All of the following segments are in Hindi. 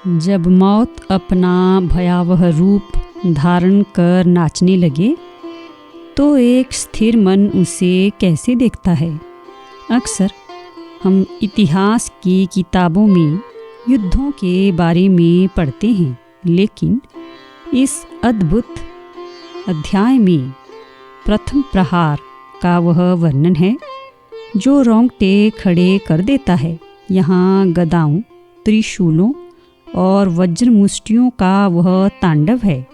जब मौत अपना भयावह रूप धारण कर नाचने लगे तो एक स्थिर मन उसे कैसे देखता है। अक्सर हम इतिहास की किताबों में युद्धों के बारे में पढ़ते हैं, लेकिन इस अद्भुत अध्याय में प्रथम प्रहार का वह वर्णन है जो रोंगटे खड़े कर देता है। यहाँ गदाओं, त्रिशूलों और वज्रमुष्टियों का वह तांडव है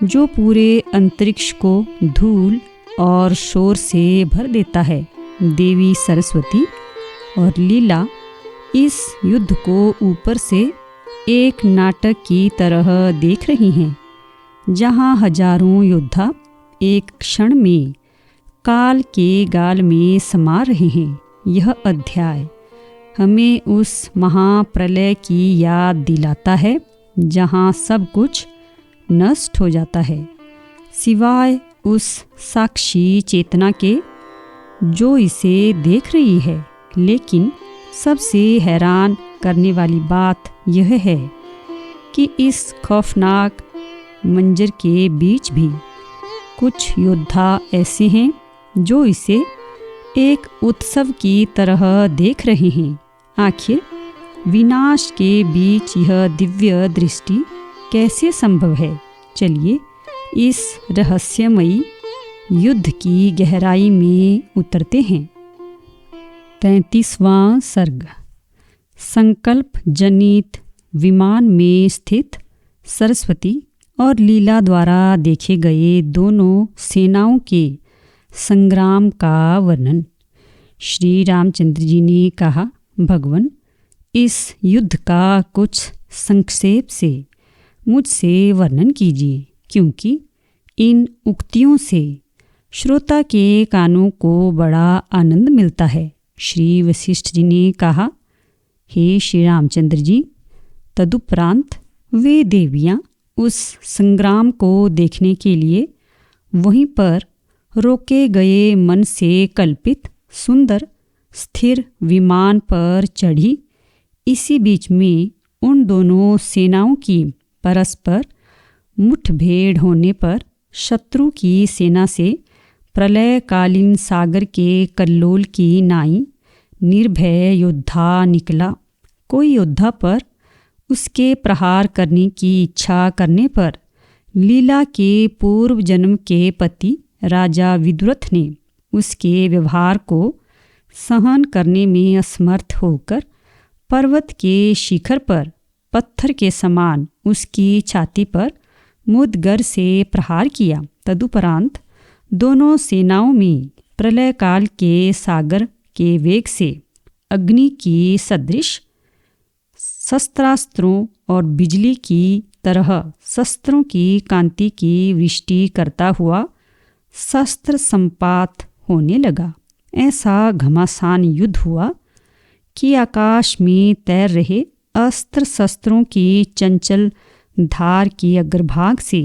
जो पूरे अंतरिक्ष को धूल और शोर से भर देता है। देवी सरस्वती और लीला इस युद्ध को ऊपर से एक नाटक की तरह देख रही हैं, जहाँ हजारों योद्धा एक क्षण में काल के गाल में समा रहे हैं। यह अध्याय हमें उस महाप्रलय की याद दिलाता है जहाँ सब कुछ नष्ट हो जाता है सिवाय उस साक्षी चेतना के जो इसे देख रही है। लेकिन सबसे हैरान करने वाली बात यह है कि इस खौफनाक मंजर के बीच भी कुछ योद्धा ऐसे हैं जो इसे एक उत्सव की तरह देख रहे हैं। आखिर विनाश के बीच यह दिव्य दृष्टि कैसे संभव है? चलिए इस रहस्यमयी युद्ध की गहराई में उतरते हैं। 33वां सर्ग। संकल्प जनित विमान में स्थित सरस्वती और लीला द्वारा देखे गए दोनों सेनाओं के संग्राम का वर्णन। श्री रामचंद्र जी ने कहा, भगवान, इस युद्ध का कुछ संक्षेप से मुझसे वर्णन कीजिए, क्योंकि इन उक्तियों से श्रोता के कानों को बड़ा आनंद मिलता है। श्री वशिष्ठ जी ने कहा, हे श्री रामचंद्र जी, तदुपरांत वे देवियाँ उस संग्राम को देखने के लिए वहीं पर रोके गए मन से कल्पित सुंदर स्थिर विमान पर चढ़ी। इसी बीच में उन दोनों सेनाओं की परस्पर मुठभेड़ होने पर शत्रु की सेना से प्रलयकालीन सागर के कल्लोल की नाई निर्भय योद्धा निकला। कोई योद्धा पर उसके प्रहार करने की इच्छा करने पर लीला के पूर्व जन्म के पति राजा विदुरथ ने उसके व्यवहार को सहन करने में असमर्थ होकर पर्वत के शिखर पर पत्थर के समान उसकी छाती पर मुदगर से प्रहार किया। तदुपरांत दोनों सेनाओं में प्रलय काल के सागर के वेग से अग्नि की सदृश शस्त्रास्त्रों और बिजली की तरह शस्त्रों की कांति की वृष्टि करता हुआ शस्त्र संपात होने लगा। ऐसा घमासान युद्ध हुआ कि आकाश में तैर रहे अस्त्र शस्त्रों की चंचल धार के अग्रभाग से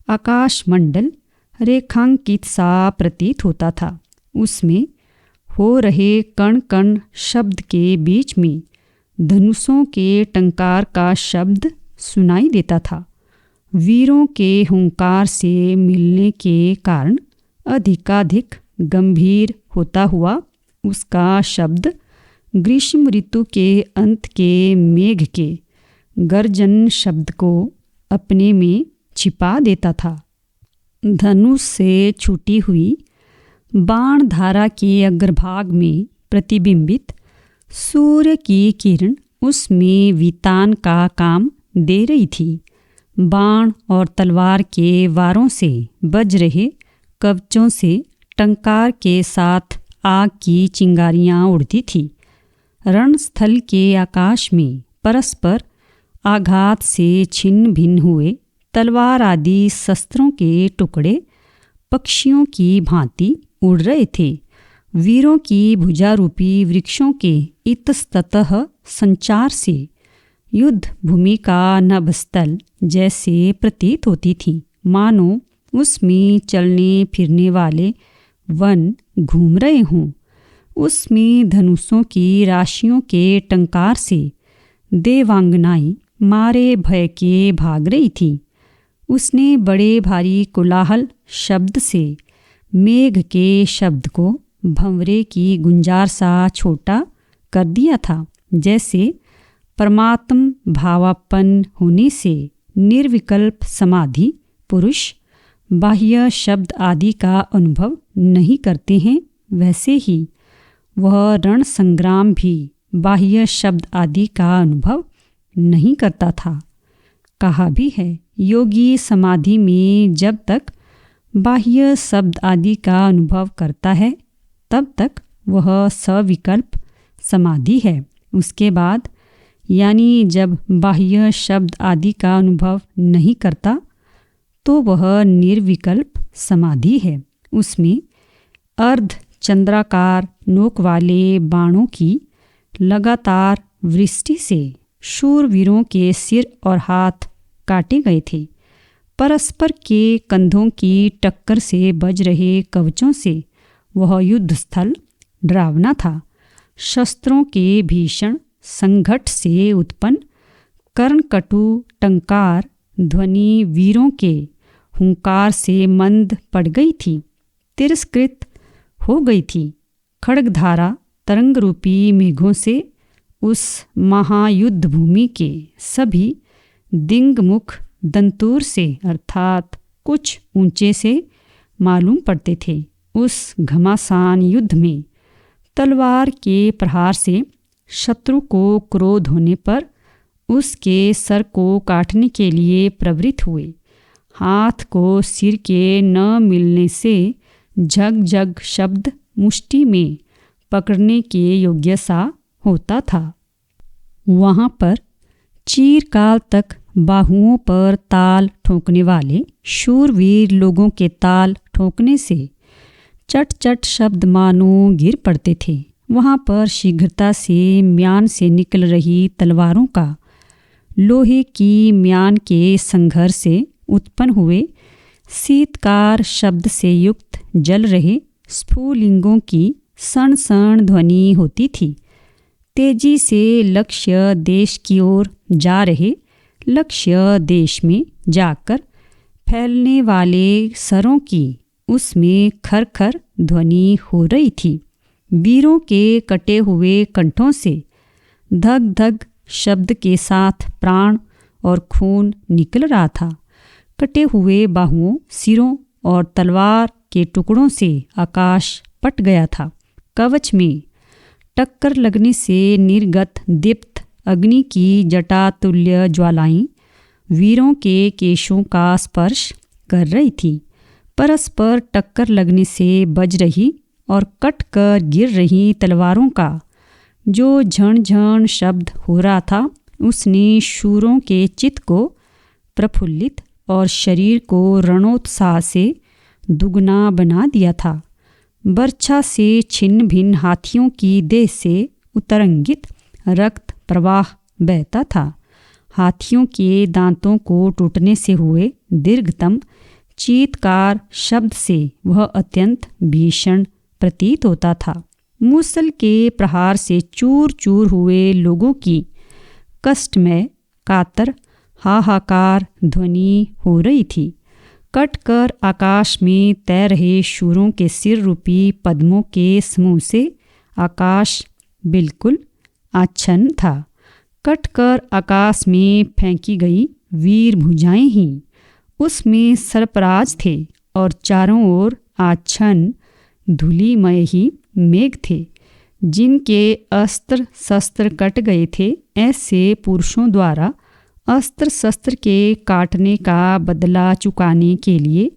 आकाश मंडल रेखांकित सा प्रतीत होता था। उसमें हो रहे कण कण शब्द के बीच में धनुषों के टंकार का शब्द सुनाई देता था। वीरों के हुंकार से मिलने के कारण अधिकाधिक गंभीर होता हुआ उसका शब्द ग्रीष्म ऋतु के अंत के मेघ के गर्जन शब्द को अपने में छिपा देता था। धनुष से छूटी हुई बाण धारा के अग्रभाग में प्रतिबिंबित सूर्य की किरण उसमें वितान का काम दे रही थी। बाण और तलवार के वारों से बज रहे कवचों से टंकार के साथ आग की चिंगारियां उड़ती थी। रणस्थल के आकाश में परस्पर आघात से छिन्न भिन्न हुए तलवार आदि शस्त्रों के टुकड़े पक्षियों की भांति उड़ रहे थे। वीरों की भुजारूपी वृक्षों के इतस्ततः संचार से युद्ध भूमि का नभस्थल जैसे प्रतीत होती थी, मानो उसमें चलने फिरने वाले वन घूम रहे हों। उसमें धनुषों की राशियों के टंकार से देवांगनाएं मारे भय के भाग रही थी। उसने बड़े भारी कोलाहल शब्द से मेघ के शब्द को भंवरे की गुंजार सा छोटा कर दिया था। जैसे परमात्म भावापन्न होने से निर्विकल्प समाधि पुरुष बाह्य शब्द आदि का अनुभव नहीं करते हैं, वैसे ही वह रण संग्राम भी बाह्य शब्द आदि का अनुभव नहीं करता था। कहा भी है, योगी समाधि में जब तक बाह्य शब्द आदि का अनुभव करता है तब तक वह सविकल्प समाधि है। उसके बाद यानी जब बाह्य शब्द आदि का अनुभव नहीं करता तो वह निर्विकल्प समाधि है। उसमें अर्ध चंद्राकार नोक वाले बाणों की लगातार वृष्टि से शूरवीरों के सिर और हाथ काटे गए थे। परस्पर के कंधों की टक्कर से बज रहे कवचों से वह युद्ध स्थल डरावना था। शस्त्रों के भीषण संघट से उत्पन्न कर्णकटु टंकार ध्वनि वीरों के हुंकार से मंद पड़ गई थी, तिरस्कृत हो गई थी। खड्गधारा तरंग रूपी मेघों से उस महायुद्ध भूमि के सभी दिंगमुख दंतूर से अर्थात कुछ ऊंचे से मालूम पड़ते थे। उस घमासान युद्ध में तलवार के प्रहार से शत्रु को क्रोध होने पर उसके सर को काटने के लिए प्रवृत्त हुए। हाथ को सिर के न मिलने से झग झग शब्द मुष्टि में पकड़ने के योग्य सा होता था। वहाँ पर चीरकाल तक बाहुओं पर ताल ठोकने वाले शूरवीर लोगों के ताल ठोकने से चट चट शब्द मानो गिर पड़ते थे। वहाँ पर शीघ्रता से म्यान से निकल रही तलवारों का लोहे की म्यान के संघर्ष से उत्पन्न हुए शीतकार शब्द से युक्त जल रहे स्फुलिंगों की सण सण ध्वनि होती थी। तेजी से लक्ष्य देश की ओर जा रहे लक्ष्य देश में जाकर फैलने वाले सरों की उसमें खरखर ध्वनि हो रही थी। वीरों के कटे हुए कंठों से धग धग शब्द के साथ प्राण और खून निकल रहा था। कटे हुए बाहुओं, सिरों और तलवार के टुकड़ों से आकाश पट गया था। कवच में टक्कर लगने से निर्गत दीप्त अग्नि की जटा तुल्य ज्वालाएं वीरों के केशों का स्पर्श कर रही थी। परस्पर टक्कर लगने से बज रही और कट कर गिर रही तलवारों का जो झण झण शब्द हो रहा था, उसने शूरों के चित्त को प्रफुल्लित और शरीर को रणोत्साह से दुगना बना दिया था। बर्छा से छिन्न भिन्न हाथियों की देह से उतरंगित रक्त प्रवाह बहता था। हाथियों के दांतों को टूटने से हुए दीर्घतम चीत्कार शब्द से वह अत्यंत भीषण प्रतीत होता था। मूसल के प्रहार से चूर चूर हुए लोगों की कष्टमय कातर हाहाकार ध्वनि हो रही थी। कटकर आकाश में तैर रहे शूरों के सिर रूपी पद्मों के समूह से आकाश बिल्कुल आच्छन्न था। कटकर आकाश में फेंकी गई वीर भुजाएं ही उसमें सरपराज थे और चारों ओर आच्छन्न धूलिमय ही मेघ थे। जिनके अस्त्र शस्त्र कट गए थे, ऐसे पुरुषों द्वारा अस्त्र शस्त्र के काटने का बदला चुकाने के लिए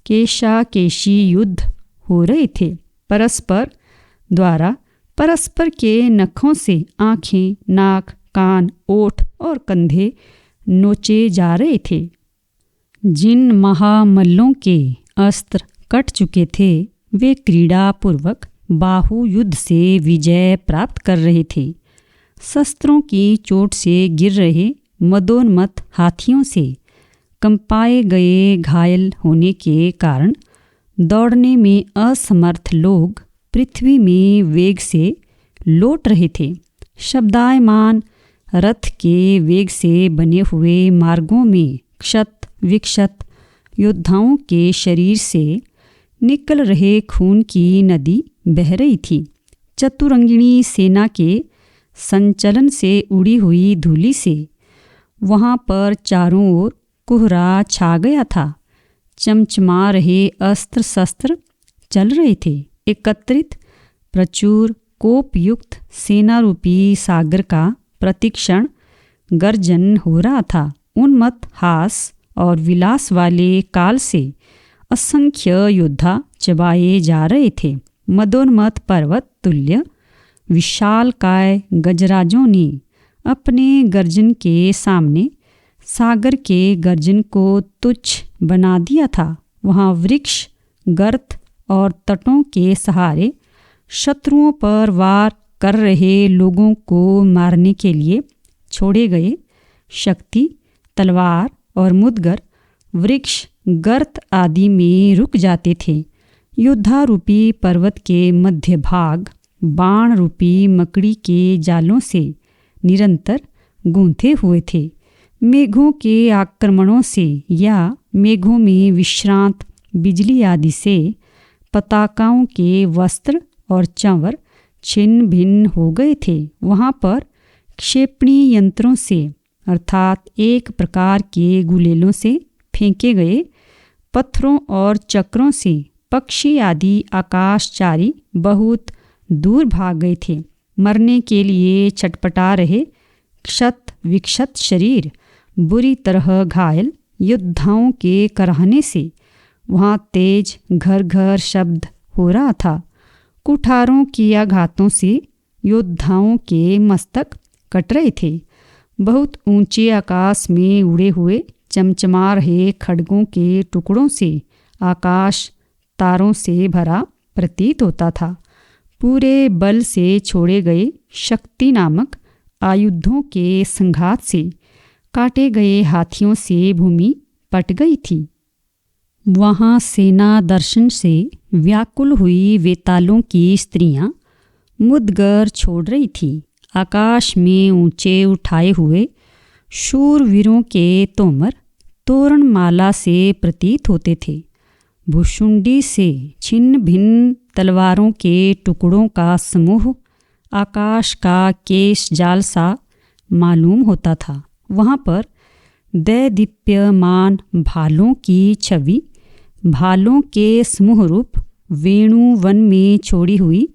केशा केशी युद्ध हो रहे थे। परस्पर द्वारा परस्पर के नखों से आँखें, नाक, कान, ओठ और कंधे नोचे जा रहे थे। जिन महामल्लों के अस्त्र कट चुके थे, वे क्रीड़ापूर्वक बाहु युद्ध से विजय प्राप्त कर रहे थे। शस्त्रों की चोट से गिर रहे मदोन्मत्त हाथियों से कंपाए गए घायल होने के कारण दौड़ने में असमर्थ लोग पृथ्वी में वेग से लौट रहे थे। शब्दायमान रथ के वेग से बने हुए मार्गों में क्षत विक्षत योद्धाओं के शरीर से निकल रहे खून की नदी बह रही थी। चतुरंगिणी सेना के संचलन से उड़ी हुई धूलि से वहाँ पर चारों ओर कोहरा छा गया था। चमचमा रहे अस्त्र शस्त्र चल रहे थे। एकत्रित प्रचुर कोपयुक्त सेना रूपी सागर का प्रतिक्षण गर्जन हो रहा था। उन्मत्त हास और विलास वाले काल से असंख्य योद्धा चबाए जा रहे थे। मदोन्मत्त पर्वत तुल्य विशालकाय गजराजों ने अपने गर्जन के सामने सागर के गर्जन को तुच्छ बना दिया था। वहाँ वृक्ष गर्त और तटों के सहारे शत्रुओं पर वार कर रहे लोगों को मारने के लिए छोड़े गए शक्ति तलवार और मुदगर वृक्ष गर्त आदि में रुक जाते थे। योद्धा रूपी पर्वत के मध्य भाग बाण रूपी मकड़ी के जालों से निरंतर गूंथे हुए थे। मेघों के आक्रमणों से या मेघों में विश्रांत बिजली आदि से पताकाओं के वस्त्र और चंवर छिन्न भिन्न हो गए थे। वहाँ पर क्षेपणी यंत्रों से अर्थात एक प्रकार के गुलेलों से फेंके गए पत्थरों और चक्रों से पक्षी आदि आकाशचारी बहुत दूर भाग गए थे। मरने के लिए छटपटा रहे क्षत विक्षत शरीर बुरी तरह घायल योद्धाओं के कराहने से वहाँ तेज घर घर शब्द हो रहा था। कुठारों के आघातों से योद्धाओं के मस्तक कट रहे थे। बहुत ऊंचे आकाश में उड़े हुए चमचमा रहे खड्गों के टुकड़ों से आकाश तारों से भरा प्रतीत होता था। पूरे बल से छोड़े गए शक्ति नामक आयुधों के संघात से काटे गए हाथियों से भूमि पट गई थी। वहाँ सेना दर्शन से व्याकुल हुई वेतालों की स्त्रियां मुदगर छोड़ रही थी। आकाश में ऊंचे उठाए हुए शूरवीरों के तोमर तोरणमाला से प्रतीत होते थे। भुशुंडी से छिन्न भिन्न तलवारों के टुकड़ों का समूह आकाश का केश जाल सा मालूम होता था। वहाँ पर दैदीप्यमान भालों की छवि भालों के समूह रूप वेणु वन में छोड़ी हुई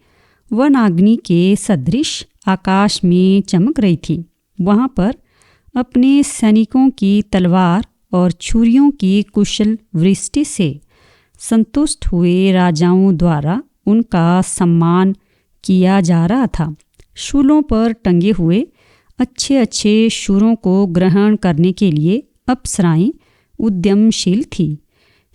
वनाग्नि के सदृश आकाश में चमक रही थी। वहाँ पर अपने सैनिकों की तलवार और छुरियों की कुशल वृष्टि से संतुष्ट हुए राजाओं द्वारा उनका सम्मान किया जा रहा था। शूलों पर टंगे हुए अच्छे अच्छे शूरों को ग्रहण करने के लिए अप्सराएं उद्यमशील थी।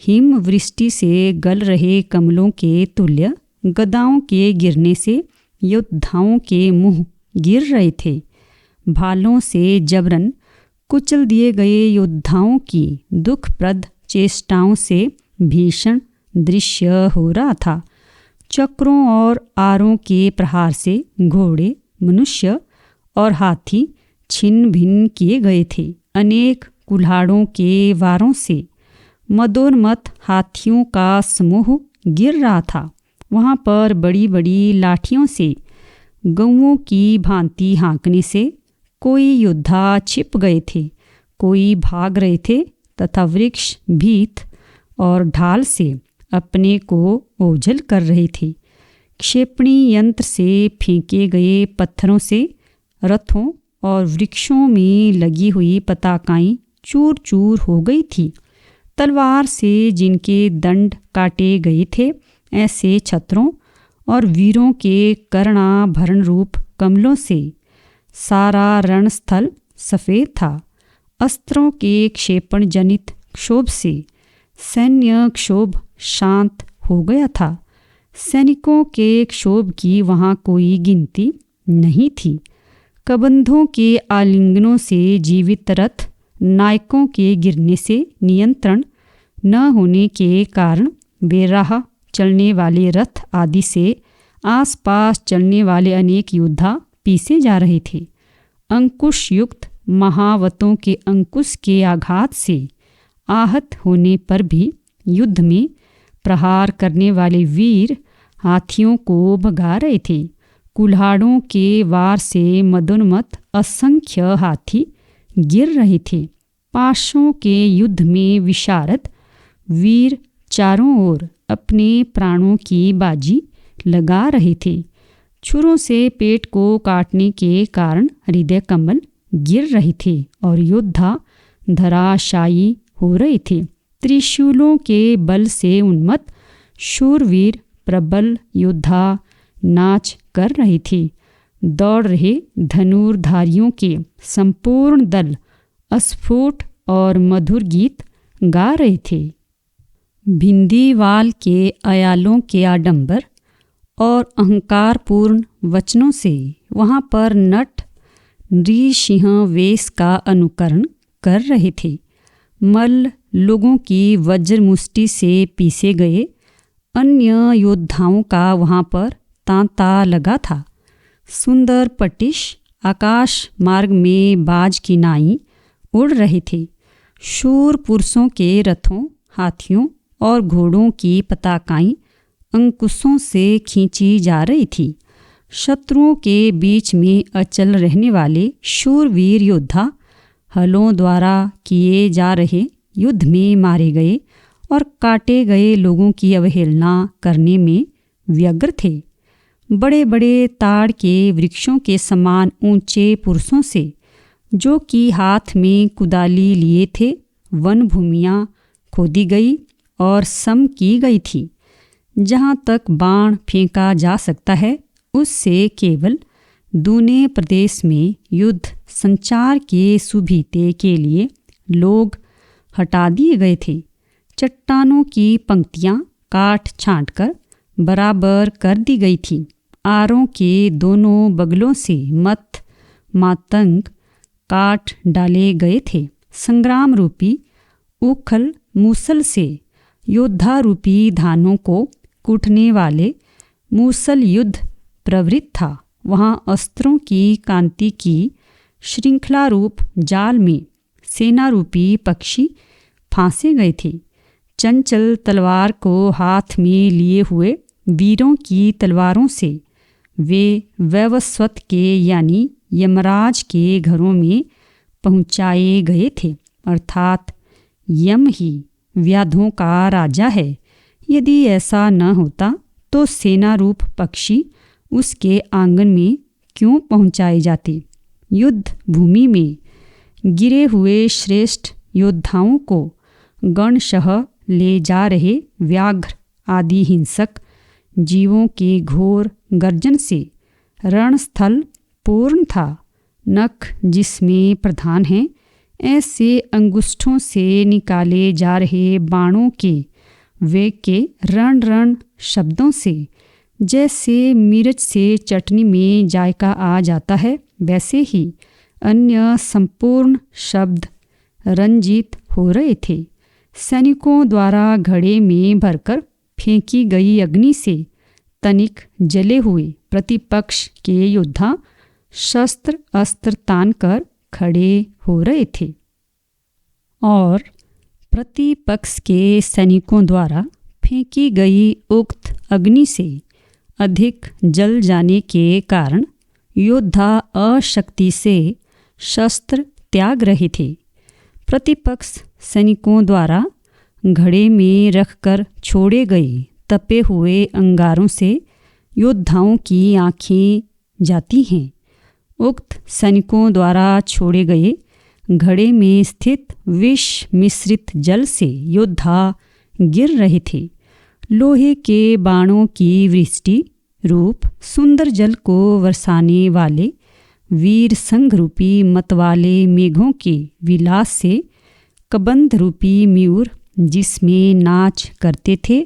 हिम वृष्टि से गल रहे कमलों के तुल्य गदाओं के गिरने से योद्धाओं के मुंह गिर रहे थे। भालों से जबरन कुचल दिए गए योद्धाओं की दुखप्रद चेष्टाओं से भीषण दृश्य हो रहा था। चक्रों और आरों के प्रहार से घोड़े मनुष्य और हाथी छिन्न भिन्न किए गए थे। अनेक कुल्हाड़ों के वारों से मदोन्मत्त हाथियों का समूह गिर रहा था। वहाँ पर बड़ी बड़ी लाठियों से गौओं की भांति हाँकने से कोई योद्धा छिप गए थे, कोई भाग रहे थे तथा वृक्ष भीत और ढाल से अपने को ओझल कर रहे थे। क्षेपणी यंत्र से फेंके गए पत्थरों से रथों और वृक्षों में लगी हुई पताकाएं चूर चूर हो गई थी। तलवार से जिनके दंड काटे गए थे ऐसे छत्रों और वीरों के कर्णाभरण रूप कमलों से सारा रणस्थल सफ़ेद था। अस्त्रों के क्षेपण जनित क्षोभ से सैन्य क्षोभ शांत हो गया था। सैनिकों के क्षोभ की वहाँ कोई गिनती नहीं थी। कबंधों के आलिंगनों से जीवित रथ नायकों के गिरने से नियंत्रण न होने के कारण बेराह चलने वाले रथ आदि से आसपास चलने वाले अनेक योद्धा पीसे जा रहे थे। अंकुश युक्त महावतों के अंकुश के आघात से आहत होने पर भी युद्ध में प्रहार करने वाले वीर हाथियों को भगा रहे थे। कुल्हाड़ों के वार से मदोन्मत्त असंख्य हाथी गिर रहे थे। पाशों के युद्ध में विशारद वीर चारों ओर अपने प्राणों की बाजी लगा रहे थे। छुरों से पेट को काटने के कारण हृदय कमल गिर रहे थे और योद्धा धराशायी हो रहे थे। त्रिशूलों के बल से उन्मत्त शूरवीर प्रबल योद्धा नाच कर रहे थे। दौड़ रहे धनुर्धारियों के संपूर्ण दल अस्फुट और मधुर गीत गा रहे थे। भिंदीवाल के अयालों के आडंबर और अहंकारपूर्ण वचनों से वहाँ पर नट नृसिंह वेश का अनुकरण कर रहे थे। मल्ल लोगों की वज्र मुष्टि से पीसे गए अन्य योद्धाओं का वहाँ पर तांता लगा था। सुंदर पटिश आकाश मार्ग में बाज की नाई उड़ रहे थे। शूर पुरुषों के रथों, हाथियों और घोड़ों की पताकाएं अंकुशों से खींची जा रही थी। शत्रुओं के बीच में अचल रहने वाले शूरवीर योद्धा हलों द्वारा किए जा रहे युद्ध में मारे गए और काटे गए लोगों की अवहेलना करने में व्यग्र थे। बड़े बड़े ताड़ के वृक्षों के समान ऊंचे पुरुषों से, जो कि हाथ में कुदाली लिए थे, वन भूमियाँ खोदी गई और सम की गई थी। जहाँ तक बाण फेंका जा सकता है उससे केवल दूने प्रदेश में युद्ध संचार के सुभीते के लिए लोग हटा दिए गए थे। चट्टानों की पंक्तियाँ काट छाँट कर बराबर कर दी गई थी। आरों के दोनों बगलों से मत मातंग काट डाले गए थे। संग्राम रूपी उखल मूसल से योद्धा रूपी धानों को कूटने वाले मूसल युद्ध प्रवृत्त था। वहाँ अस्त्रों की कांति की श्रृंखला रूप जाल में सेना रूपी पक्षी फांसे गए थे। चंचल तलवार को हाथ में लिए हुए वीरों की तलवारों से वे वैवस्वत के यानी यमराज के घरों में पहुँचाए गए थे। अर्थात यम ही व्याधों का राजा है। यदि ऐसा न होता तो सेना रूप पक्षी उसके आंगन में क्यों पहुँचाए जाते। युद्ध भूमि में गिरे हुए श्रेष्ठ योद्धाओं को गणशः ले जा रहे व्याघ्र आदि हिंसक जीवों के घोर गर्जन से रणस्थल पूर्ण था। नख जिसमें प्रधान हैं, ऐसे अंगुष्ठों से निकाले जा रहे बाणों के वेग के रण रण शब्दों से जैसे मिर्च से चटनी में जायका आ जाता है, वैसे ही अन्य संपूर्ण शब्द रंजित हो रहे थे। सैनिकों द्वारा घड़े में भरकर फेंकी गई अग्नि से तनिक जले हुए प्रतिपक्ष के योद्धा शस्त्र अस्त्र तान कर खड़े हो रहे थे और प्रतिपक्ष के सैनिकों द्वारा फेंकी गई उक्त अग्नि से अधिक जल जाने के कारण योद्धा अशक्ति से शस्त्र त्याग रहे थे। प्रतिपक्ष सैनिकों द्वारा घड़े में रखकर छोड़े गए तपे हुए अंगारों से योद्धाओं की आँखें जाती हैं। उक्त सैनिकों द्वारा छोड़े गए घड़े में स्थित विष मिश्रित जल से योद्धा गिर रहे थे। लोहे के बाणों की वृष्टि रूप सुंदर जल को बरसाने वाले वीर संघ रूपी मतवाले मेघों के विलास से कबंध रूपी मयूर जिसमें नाच करते थे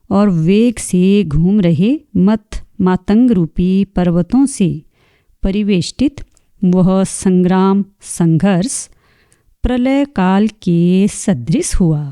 और वेग से घूम रहे मत मातंग रूपी पर्वतों से परिवेष्टित वह संग्राम संघर्ष प्रलय काल के सदृश हुआ।